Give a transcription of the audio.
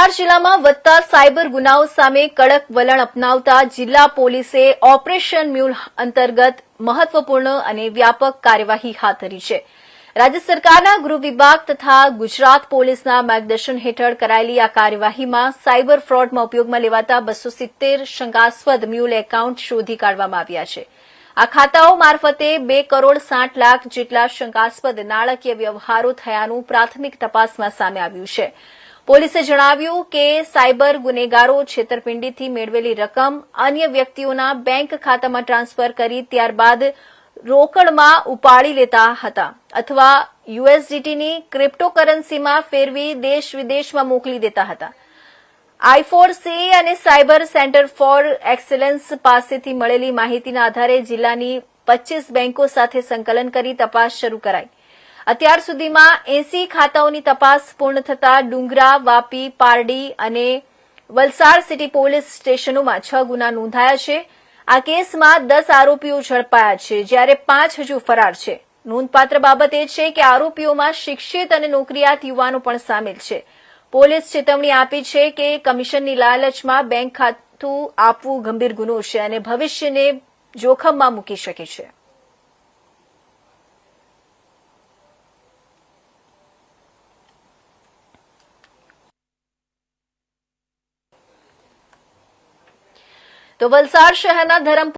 વલસાડ જિલ્લામાં વધતા સાયબર ગુનાઓ સામે કડક વલણ અપનાવતા જિલ્લા પોલીસે ઓપરેશન મ્યુલ અંતર્ગત મહત્વપૂર્ણ અને વ્યાપક કાર્યવાહી હાથ ધરી છે. રાજ્ય સરકારના ગૃહ વિભાગ તથા ગુજરાત પોલીસના માર્ગદર્શન હેઠળ કરાયેલી આ કાર્યવાહીમાં સાયબર ફ્રોડમાં ઉપયોગમાં લેવાતા 270 શંકાસ્પદ મ્યુલ એકાઉન્ટ શોધી કાઢવામાં આવ્યા છે. આ ખાતાઓ મારફતે 2 કરોડ 60 લાખ જેટલા શંકાસ્પદ નાણાકીય વ્યવહારો થયાનું પ્રાથમિક તપાસમાં સામે આવ્યું છે. પોલીસે જણાવ્યું કે સાયબર ગુનેગારો છેતરપિંડીથી મેળવેલી રકમ અન્ય વ્યક્તિઓના બેંક ખાતામાં ટ્રાન્સફર કરી ત્યારબાદ રોકડમાં ઉપાડી લેતા હતા અથવા યુએસડીટીની ક્રિપ્ટોકરન્સીમાં ફેરવી દેશ વિદેશમાં મોકલી દેતા હતા. I4C અને સાયબર સેન્ટર ફોર એક્સેલન્સ પાસેથી મળેલી માહિતીના આધારે જિલ્લાની 25 બેંકો સાથે સંકલન કરી તપાસ શરૂ કરાઈ. અત્યાર સુધીમાં 80 ખાતાઓની તપાસ પૂર્ણ થતા ડુંગરા, વાપી, પારડી અને વલસાડ સિટી પોલીસ સ્ટેશનોમાં 6 ગુના નોંધાયા છે. આ કેસમાં 10 આરોપીઓ ઝડપાયા છે, જ્યારે 5 હજુ ફરાર છે. નોંધપાત્ર બાબત એ છે કે આરોપીઓમાં શિક્ષિત અને નોકરિયાત યુવાનો પણ સામેલ છે. પોલીસ ચેતવણી આપી છે કે કમિશનની લાલચમાં બેંક ખાતું આપવું ગંભીર ગુનો છે અને ભવિષ્યને જોખમમાં મૂકી શકે છે. તો વલસાડ શહેરના ધરમપુર